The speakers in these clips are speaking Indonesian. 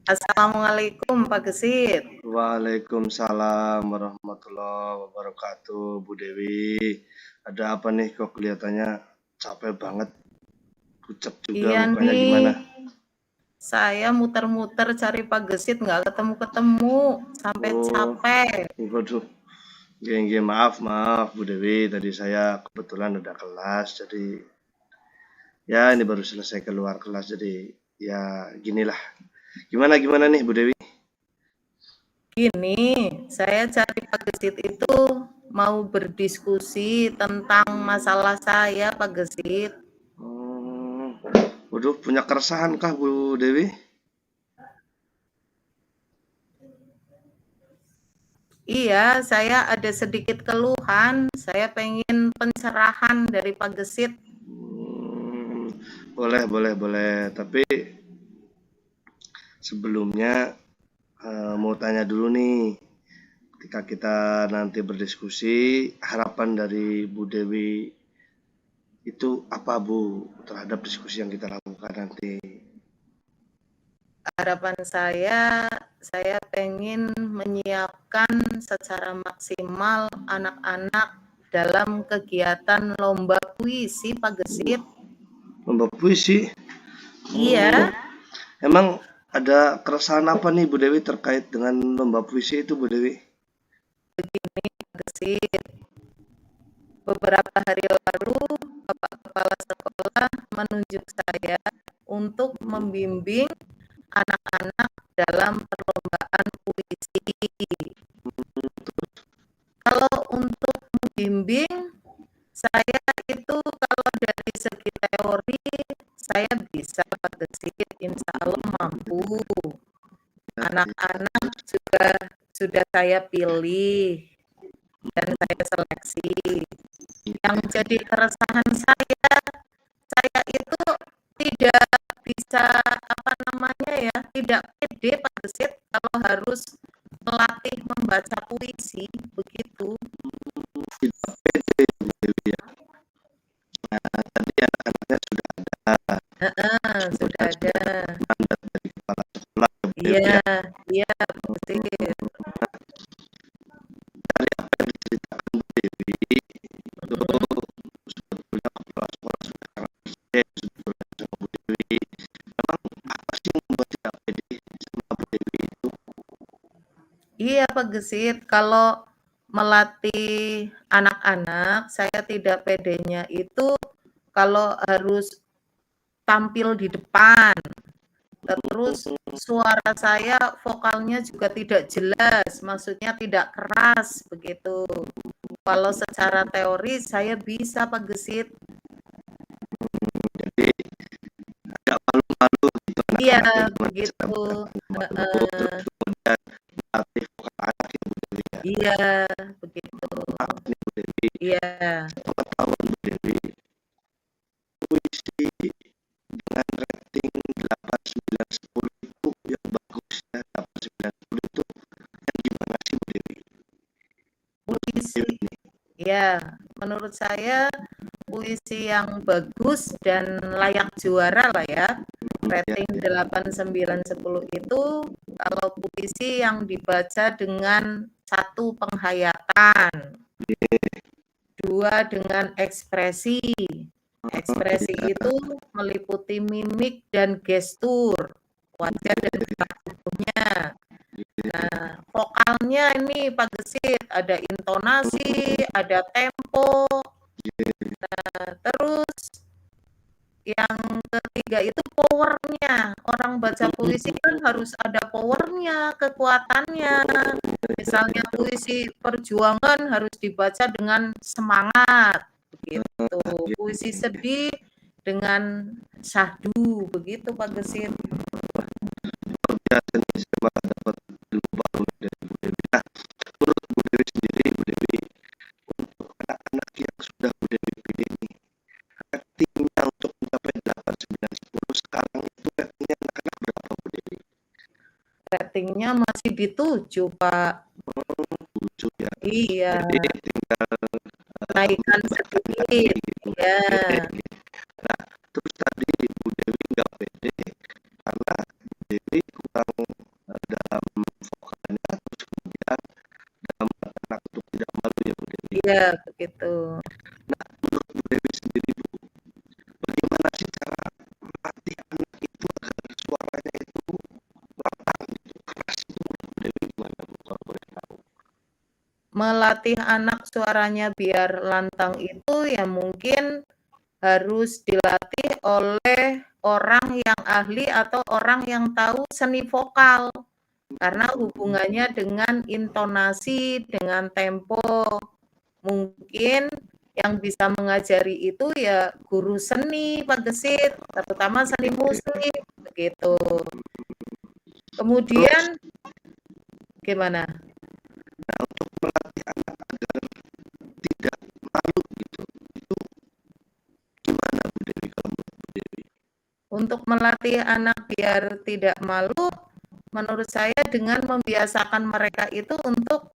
Assalamualaikum Pak Gesit. Waalaikumsalam warahmatullahi wabarakatuh, Bu Dewi. Ada apa nih kok kelihatannya capek banget, pucat juga Iya mukanya gimana? nih, saya muter-muter cari Pak Gesit nggak ketemu-ketemu, sampai Oh, capek. waduh. Maaf Bu Dewi. Tadi saya kebetulan udah kelas, jadi ya ini baru selesai keluar kelas, jadi ya ginilah. Gimana nih Bu Dewi? Gini, saya cari Pak Gesit itu mau berdiskusi tentang masalah saya Pak Gesit. Hmm, waduh, punya keresahan kah Bu Dewi? Iya, saya ada sedikit keluhan, saya pengen pencerahan dari Pak Gesit. Hmm, boleh. Tapi sebelumnya mau tanya dulu nih, ketika kita nanti berdiskusi, harapan dari Bu Dewi itu apa Bu terhadap diskusi yang kita lakukan nanti? Harapan saya pengen menyiapkan secara maksimal anak-anak dalam kegiatan lomba puisi Pak Gesit. Lomba puisi. Iya, Hmm, emang ada keresahan apa nih Bu Dewi terkait dengan lomba puisi itu Bu Dewi? Pak Gesit. Beberapa hari lalu Bapak Kepala Sekolah menunjuk saya untuk membimbing anak-anak dalam perlombaan puisi. Kalau untuk membimbing, saya itu kalau dari segi teori, saya bisa Pak Gesit, insya Allah mampu. Anak-anak juga sudah saya pilih dan saya seleksi. Yang jadi keresahan saya itu tidak bisa apa namanya ya, tidak pede Pak Gesit kalau harus melatih membaca puisi begitu. Tidak pede Bu Dewi ya. Nah, tadi anak-anaknya sudah ada, Sudah sudah ada. mandat dari kepala sekolah ya Bu Iya, Dewi ya. iya Pak Gesit. Dari apa yang diceritakan Bu Dewi, itu Mm-mm. sebetulnya kepala sekolah sudah sangat percaya sebetulnya sama Bu Dewi. Memang apa sih yang membuat tidak pede sama Bu Dewi itu? Iya Pak Gesit, kalau melatih anak-anak, saya tidak pedenya itu kalau harus tampil di depan, terus suara saya vokalnya juga tidak jelas, maksudnya tidak keras begitu. Kalau secara teori saya bisa Pak Gesit. Jadi agak malu-malu gitu Iya, anak-anak yang gimana cara begitu. malu, terus Heeh. kemudian melatih vokal anak ya Bu Dewi ya. Iya, begitu. Maaf nih Bu Dewi, Iya. sepengetahuan Bu Dewi, puisi dengan rating 8, 9, 10 itu yang bagus ya, 8, 9, 10 itu yang gimana sih Bu Dewi? Menurut Bu Puisi, Dewi nih. ya, menurut saya puisi yang bagus dan layak juara lah ya. Ya, Rating 8, 9, 10 itu kalau puisi yang dibaca dengan satu penghayatan, dua dengan ekspresi. Ekspresi itu meliputi mimik dan gestur, wajah dan gerak tubuhnya. Nah, vokalnya ini Pak Gesit, ada intonasi, ada tempo. Nah, terus yang ketiga itu powernya. Orang baca puisi kan harus ada powernya, kekuatannya. Misalnya puisi perjuangan harus dibaca dengan semangat, begitu. Puisi sedih dengan syahdu, begitu Pak Gesit. luar biasa nih, saya malah dapat ilmu baru nih dari Bu Dewi. Nah, menurut Bu Dewi sendiri, Bu Dewi, untuk anak-anak yang sudah Bu Dewi pilih nih, ratingnya untuk mencapai 8, 9, 10 sekarang itu ratingnya anak-anak berapa Bu Dewi? Ratingnya masih di 7, Pak. 7 ya. Iya, Jadi tinggal naikkan menambahkan lagi sedikit. gitu. Ya, Nah, terus tadi Bu Dewi nggak pede karena Bu Dewi kurang Ya, begitu. Nah, menurut Bu Dewi sendiri, Bu, bagaimana sih cara melatih anak itu agar suaranya itu lantang gitu, keras itu menurut Bu Dewi gimana, Bu, kalau boleh tahu? Melatih anak suaranya biar lantang itu ya mungkin harus dilatih oleh orang yang ahli atau orang yang tahu seni vokal. Karena hubungannya dengan intonasi, dengan tempo. Mungkin yang bisa mengajari itu ya guru seni, Pak Gesit, terutama seni musik, begitu. Kemudian gimana? Nah, untuk melatih anak agar tidak malu gitu, itu gimana Bu Dewi kalau menurut Bu Dewi? Untuk melatih anak biar tidak malu, menurut saya dengan membiasakan mereka itu untuk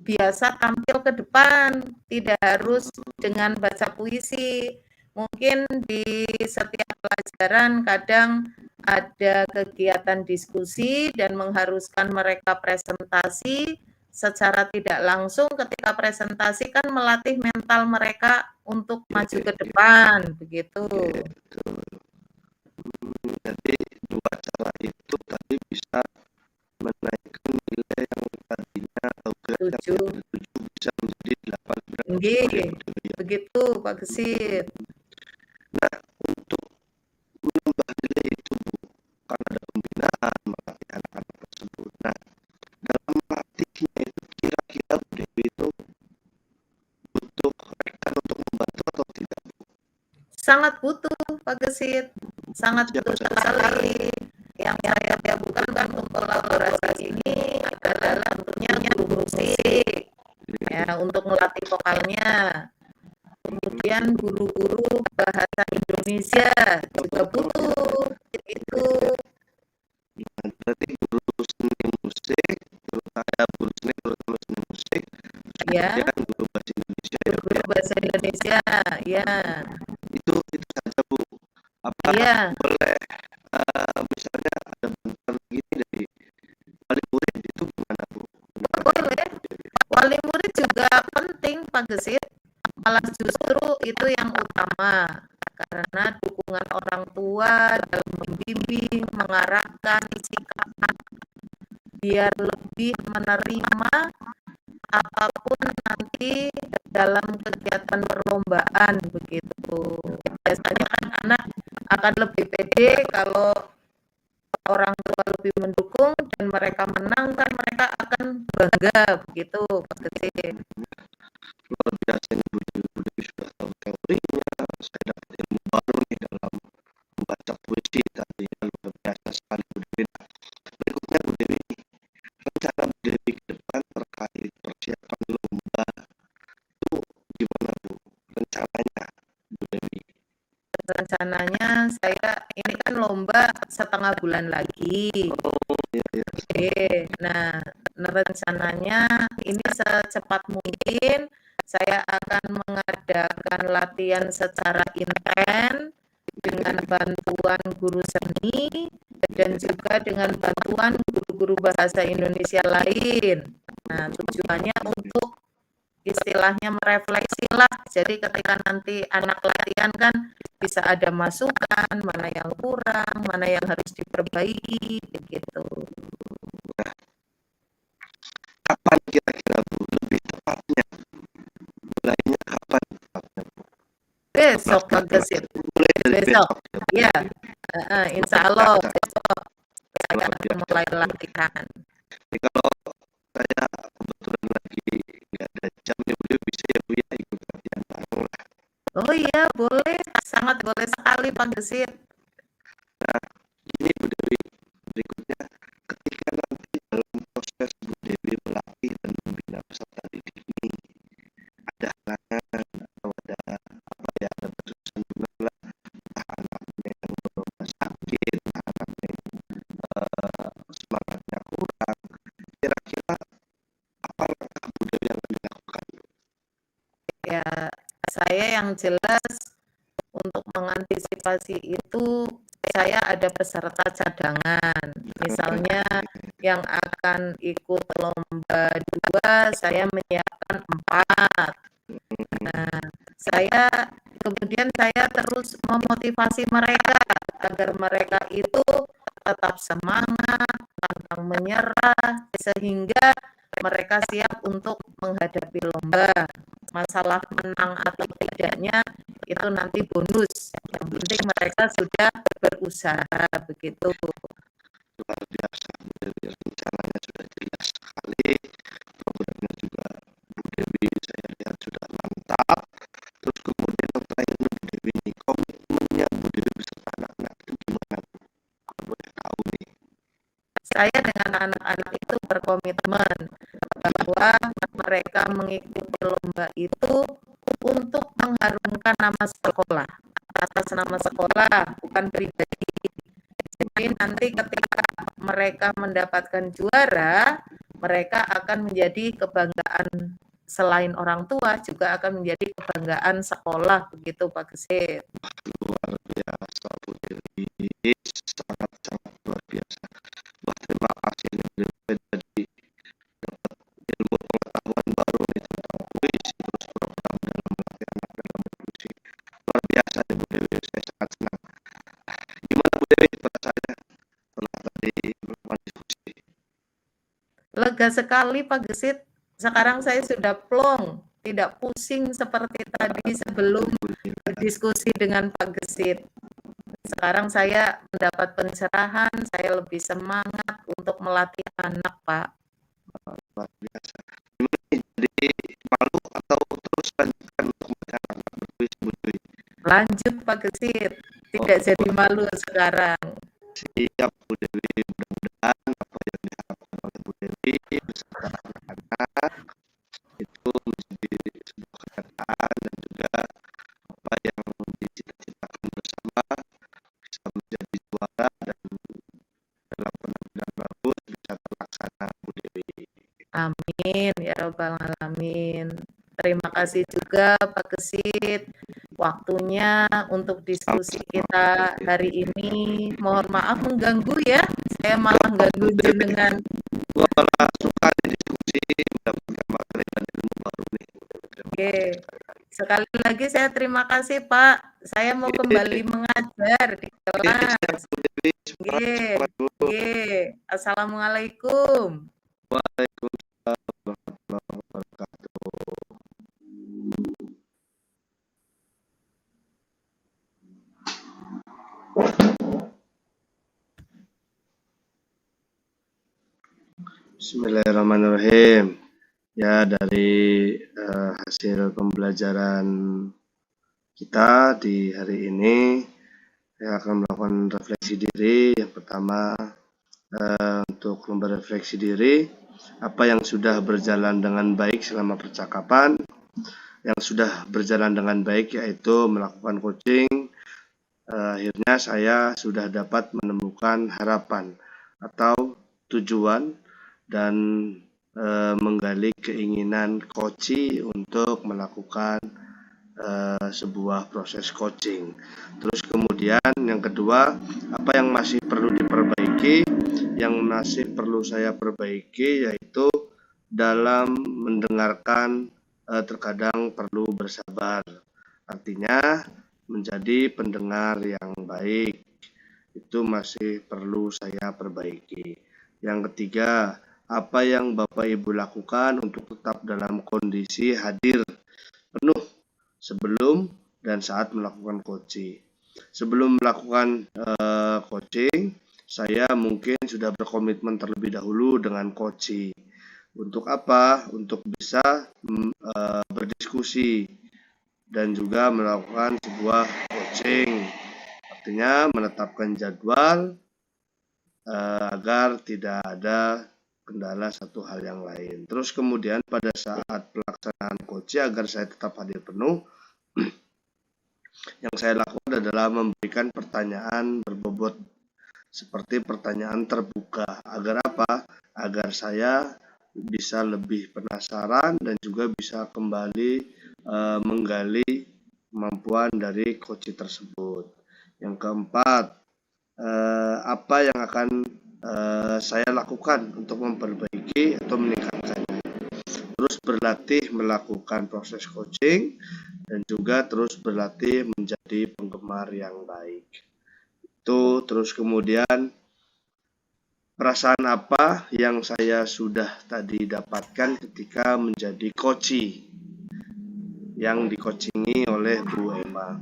biasa tampil ke depan, tidak harus dengan baca puisi. Mungkin di setiap pelajaran kadang ada kegiatan diskusi dan mengharuskan mereka presentasi secara tidak langsung. Ketika presentasi kan melatih mental mereka untuk maju ke depan, begitu. Jadi dua cara itu tadi bisa menaikkan nilai yang tadinya atau grade yang 7. dari 7 bisa menjadi 8 grade Nggih, gitu ya, Bu Dewi ya. begitu Pak Gesit. Nah, untuk menambah nilai itu, Bu, kan ada pembinaan melatih anak-anak tersebut. Nah, dalam melatihnya itu kira-kira Bu Dewi itu butuh rekan untuk membantu atau tidak, Bu? Sangat butuh Pak Gesit, sangat Siapa butuh saja? sekali. Yang saya lakukan untuk kolaborasi ini adalah tentunya guru musik, ya, untuk melatih vokalnya. Kemudian guru-guru bahasa Indonesia juga butuh, itu. Nah, berarti guru seni musik, terutama guru seni terutama seni musik, Ya, kemudian guru bahasa Indonesia ya, Bu guru ya. bahasa Indonesia, ya. Itu saja, Bu. Apa Iya. boleh misalnya ada bantuan lagi dari wali murid itu gimana, Bu? Boleh. Wali murid juga penting Pak Gesit. Malah justru itu yang utama. Karena dukungan orang tua dalam membimbing, mengarahkan sikap biar lebih menerima apapun nanti dalam kegiatan perlombaan begitu. Biasanya kan anak akan lebih pede kalau orang tua lebih mendukung dan mereka menang kan mereka akan bangga begitu Pak Gesit. Luar biasa nih Bu Dewi sudah tahu teorinya, saya dapat ilmu baru nih dalam membaca puisi tadinya luar biasa sekali Bu Dewi. Nah, berikutnya Bu Dewi, rencana Bu Dewi ke depan terkait persiapan lomba itu gimana, Bu? Rencananya Bu Dewi? Rencananya saya ini kan lomba setengah bulan lagi. Iya. Oke, nah rencananya ini secepat mungkin saya akan mengadakan latihan secara intens dengan bantuan guru seni dan juga dengan bantuan guru-guru bahasa Indonesia lain. Nah, tujuannya untuk istilahnya merefleksi lah. Jadi ketika nanti anak latihan kan bisa ada masukan, mana yang kurang, mana yang harus diperbaiki, begitu. Nah, kapan kira-kira Bu lebih tepatnya? Mulainya kapan tepatnya, Bu? Besok Pak Gesit. Mulai dari Besok. besok. Ya, insya Allah besok saya akan mulai latihan. Jadi kalau saya kebetulan lagi nggak ada jam nih Bu Dewi, bisa ya Bu ya ikut latihan bareng lah. Oh iya, boleh. Sangat boleh sekali Pak Gesit. Nah, ini Bu Dewi, berikutnya ketika nanti dalam proses Bu Dewi melatih dan membina peserta didik ini ada halangan atau ada apa ya, ada bersentuhan lah, entah anaknya yang sakit, entah anaknya yang semangatnya kurang, kira-kira apa langkah Bu Dewi yang akan dilakukan? Ya, saya yang jelas untuk mengantisipasi itu saya ada peserta cadangan. Misalnya yang akan ikut lomba 2 saya menyiapkan 4. Nah, kemudian saya terus memotivasi mereka agar mereka itu tetap semangat, pantang menyerah, sehingga mereka siap untuk menghadapi lomba. Masalah menang atau tidaknya itu nanti bonus. Yang penting mereka sudah berusaha begitu. Luar biasa, Bu Dewi, rencananya sudah jelas sekali, programnya juga Bu Dewi saya lihat sudah mantap. Terus kemudian yang terakhir Bu Dewi nih, komitmennya Bu Dewi beserta anak-anak itu gimana Bu? Kalau boleh tahu nih. Saya dengan anak-anak itu berkomitmen bahwa mereka mengikuti lomba itu untuk mengharumkan nama sekolah, atas nama sekolah, bukan pribadi. Jadi nanti ketika mereka mendapatkan juara, mereka akan menjadi kebanggaan selain orang tua, juga akan menjadi kebanggaan sekolah, begitu Pak Gesit. Luar biasa Bu Dewi, sangat-sangat luar biasa. Wah, terima kasih nih Bu Dewi, jadi dapat ilmu pengetahuan baru nih tentang puisi, terus program dalam melatih anak dalam berpuisi. Luar biasa nih Bu Dewi, saya sangat senang. Gimana Bu Dewi perasaannya setelah tadi melakukan diskusi? Lega sekali Pak Gesit, sekarang saya sudah plong, tidak pusing seperti tadi sebelum berdiskusi dengan Pak Gesit. Sekarang saya mendapat pencerahan, saya lebih semangat untuk melatih anak, Pak. Luar biasa. Gimana nih, jadi malu atau terus lanjutkan untuk anak berpuisi Bu Dewi? Lanjut Pak Gesit, tidak jadi malu sekarang. Siap Bu Dewi, mudah-mudahan apa yang diharapkan oleh Bu Dewi beserta anak-anak itu menjadi sebuah kenyataan, dan juga apa yang dicita-citakan bersama bisa menjadi juara dan dalam penampilan bagus bisa terlaksana Bu Dewi. Amin ya Rabbal Alamin. Terima kasih juga Pak Gesit waktunya untuk diskusi kita hari ini. Mohon maaf mengganggu ya, saya malah ganggu jenengan. Wah, suka diskusi, mendapatkan materi dan ilmu baru nih. Oke, sekali lagi saya terima kasih Pak. Saya mau kembali mengajar di kelas. Oke. Assalamualaikum. Waalaikumsalam warahmatullahi wabarakatuh. Bismillahirrahmanirrahim. Ya, dari hasil pembelajaran kita di hari ini, saya akan melakukan refleksi diri. Yang pertama, untuk lembar refleksi diri, apa yang sudah berjalan dengan baik selama percakapan. Yang sudah berjalan dengan baik yaitu melakukan coaching. Akhirnya saya sudah dapat menemukan harapan atau tujuan dan menggali keinginan coachee untuk melakukan sebuah proses coaching. Terus kemudian yang kedua, apa yang masih perlu diperbaiki? Yang masih perlu saya perbaiki yaitu dalam mendengarkan terkadang perlu bersabar. Artinya menjadi pendengar yang baik itu masih perlu saya perbaiki. Yang ketiga, apa yang Bapak Ibu lakukan untuk tetap dalam kondisi hadir penuh sebelum dan saat melakukan coaching. Sebelum melakukan coaching, saya mungkin sudah berkomitmen terlebih dahulu dengan coaching. Untuk apa? Untuk bisa berdiskusi dan juga melakukan sebuah coaching. Artinya menetapkan jadwal agar tidak ada kendala satu hal yang lain. Terus kemudian pada saat pelaksanaan coaching agar saya tetap hadir penuh, yang saya lakukan adalah memberikan pertanyaan berbobot seperti pertanyaan terbuka. Agar apa? Agar saya bisa lebih penasaran dan juga bisa kembali menggali kemampuan dari coach tersebut. Yang keempat, apa yang akan saya lakukan untuk memperbaiki atau meningkatkannya. Terus berlatih melakukan proses coaching dan juga terus berlatih menjadi penggemar yang baik. Itu terus kemudian perasaan apa yang saya sudah tadi dapatkan ketika menjadi coachee yang di-coachingi oleh Bu Emma.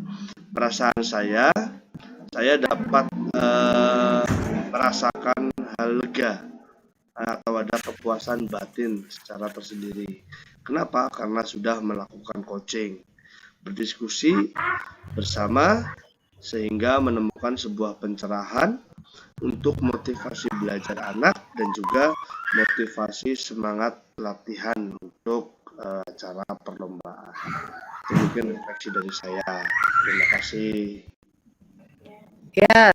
Perasaan saya dapat merasakan hal lega atau ada kepuasan batin secara tersendiri. Kenapa? Karena sudah melakukan coaching, berdiskusi bersama sehingga menemukan sebuah pencerahan untuk motivasi belajar anak dan juga motivasi semangat latihan untuk acara perlombaan. Itu mungkin refleksi dari saya. Terima kasih. Ya,